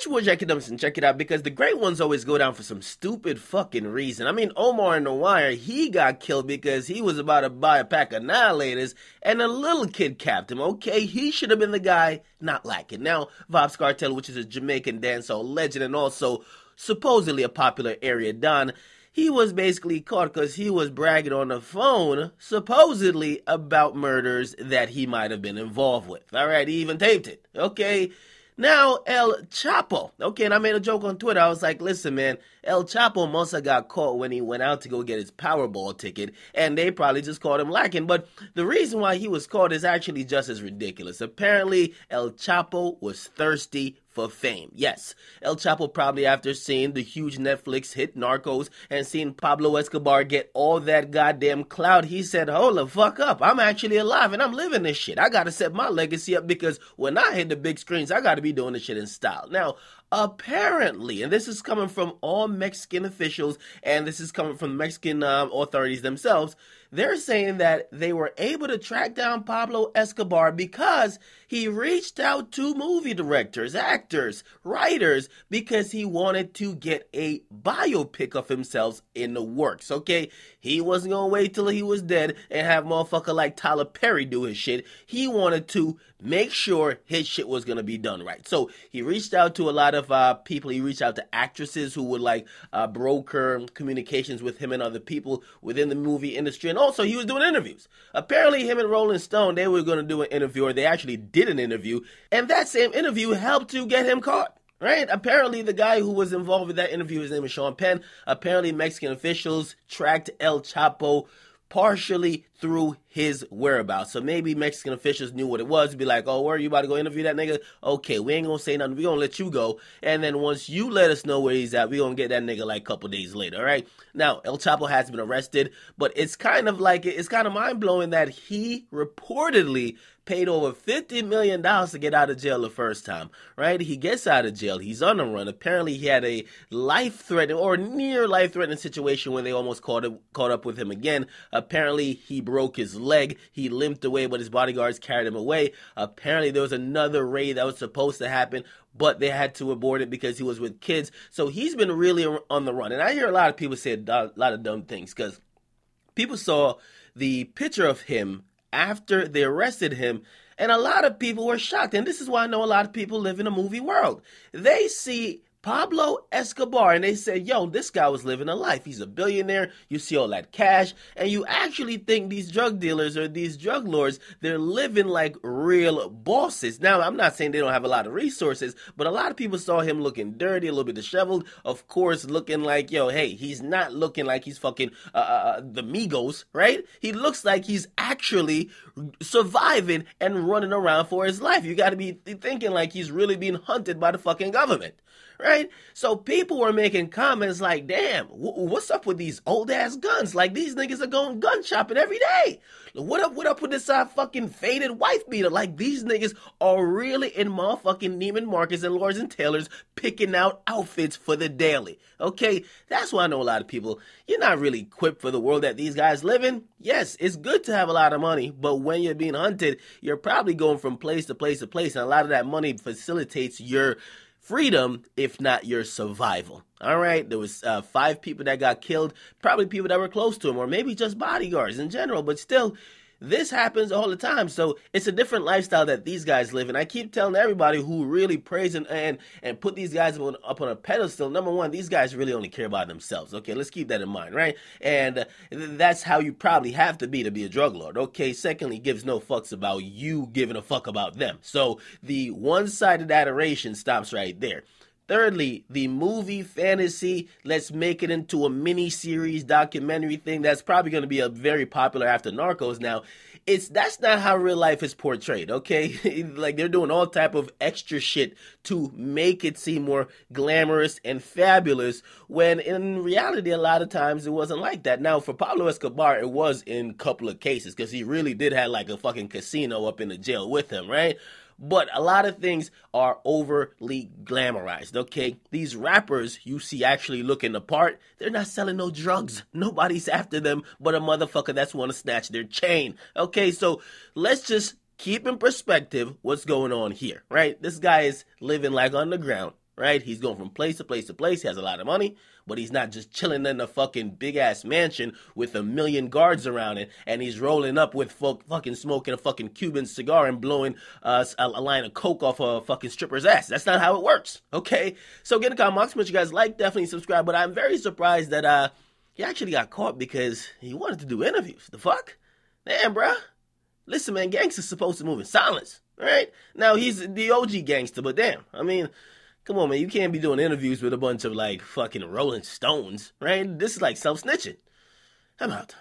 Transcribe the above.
you watch Academics and check it out, because the great ones always go down for some stupid fucking reason. I mean, Omar in The Wire, he got killed because he was about to buy a pack of Annihilators and a little kid capped him, okay? He should have been the guy, not lacking. Now, Vybz Kartel, which is a Jamaican dancehall legend and also supposedly a popular area don, he was basically caught because he was bragging on the phone, supposedly, about murders that he might have been involved with. All right, he even taped it, okay? Now, El Chapo, okay, and I made a joke on Twitter. I was like, listen, man, El Chapo must have got caught when he went out to go get his Powerball ticket, and they probably just caught him lacking. But the reason why he was caught is actually just as ridiculous. Apparently, El Chapo was thirsty for fame. Yes, El Chapo probably, after seeing the huge Netflix hit Narcos and seeing Pablo Escobar get all that goddamn clout, he said, hold the fuck up, I'm actually alive and I'm living this shit. I gotta set my legacy up, because when I hit the big screens, I gotta be doing this shit in style. Now, apparently, and this is coming from all Mexican officials, and this is coming from Mexican authorities themselves, they're saying that they were able to track down Pablo Escobar because he reached out to movie directors, actors, writers, because he wanted to get a biopic of himself in the works, okay? He wasn't going to wait till he was dead and have motherfucker like Tyler Perry do his shit. He wanted to make sure his shit was going to be done right. So he reached out to a lot of people. He reached out to actresses who would like broker communications with him and other people within the movie industry. And also he was doing interviews. Apparently him and Rolling Stone, they were going to do an interview, or they actually did an interview. And that same interview helped to get him caught. Right? Apparently, the guy who was involved with that interview, his name is Sean Penn. Apparently, Mexican officials tracked El Chapo partially through his whereabouts. So maybe Mexican officials knew what it was to be like, oh, where are you about to go interview that nigga? Okay, we ain't gonna say nothing. We gonna let you go. And then once you let us know where he's at, we gonna get that nigga like a couple days later, all right? Now, El Chapo has been arrested, but it's kind of mind-blowing that he reportedly paid over $50 million to get out of jail the first time, right? He gets out of jail. He's on the run. Apparently, he had a life-threatening or near life-threatening situation when they almost caught up with him again. Apparently, he broke his leg. He limped away, but his bodyguards carried him away. Apparently, there was another raid that was supposed to happen, but they had to abort it because he was with kids. So he's been really on the run. And I hear a lot of people say a lot of dumb things, because people saw the picture of him after they arrested him, and a lot of people were shocked. And this is why I know a lot of people live in a movie world. They see Pablo Escobar and they say, yo, this guy was living a life. He's a billionaire. You see all that cash, and you actually think these drug dealers or these drug lords, they're living like real bosses. Now, I'm not saying they don't have a lot of resources, but a lot of people saw him looking dirty, a little bit disheveled, of course, looking like, yo, hey, he's not looking like he's fucking the Migos, right? He looks like he's actually surviving and running around for his life. You got to be thinking like he's really being hunted by the fucking government. Right? So people were making comments like, damn, what's up with these old ass guns? Like, these niggas are going gun shopping every day. What up with this fucking faded wife beater? Like, these niggas are really in motherfucking Neiman Marcus and Lords and Taylors picking out outfits for the daily. Okay? That's why I know a lot of people, you're not really equipped for the world that these guys live in. Yes, it's good to have a lot of money, but when you're being hunted, you're probably going from place to place to place, and a lot of that money facilitates your freedom, if not your survival. All right, there was 5 people that got killed, probably people that were close to him, or maybe just bodyguards in general, but still, this happens all the time. So it's a different lifestyle that these guys live in. I keep telling everybody who really praise and put these guys up on a pedestal, number one, these guys really only care about themselves. Okay, let's keep that in mind, right? And that's how you probably have to be a drug lord. Okay, secondly, gives no fucks about you giving a fuck about them. So the one-sided adoration stops right there. Thirdly, the movie fantasy, let's make it into a mini-series documentary thing that's probably going to be a very popular after Narcos now. That's not how real life is portrayed, okay? Like, they're doing all type of extra shit to make it seem more glamorous and fabulous, when in reality, a lot of times it wasn't like that. Now, for Pablo Escobar, it was in a couple of cases, because he really did have like a fucking casino up in the jail with him, right? But a lot of things are overly glamorized, okay? These rappers you see actually looking the part, they're not selling no drugs. Nobody's after them but a motherfucker that's want to snatch their chain, okay? So let's just keep in perspective what's going on here, right? This guy is living like on the ground. right? He's going from place to place to place. He has a lot of money, but he's not just chilling in a fucking big ass mansion with 1,000,000 guards around it, and he's rolling up with fucking smoking a fucking Cuban cigar and blowing a line of coke off a fucking stripper's ass. That's not how it works, okay? So get in the comments, what you guys like, definitely subscribe. But I'm very surprised that he actually got caught because he wanted to do interviews. The fuck? Damn, bruh. Listen, man, gangsters supposed to move in silence, all right? Now, he's the OG gangster, but damn, I mean, come on, man, you can't be doing interviews with a bunch of, like, fucking Rolling Stones, right? This is like self-snitching. I'm out.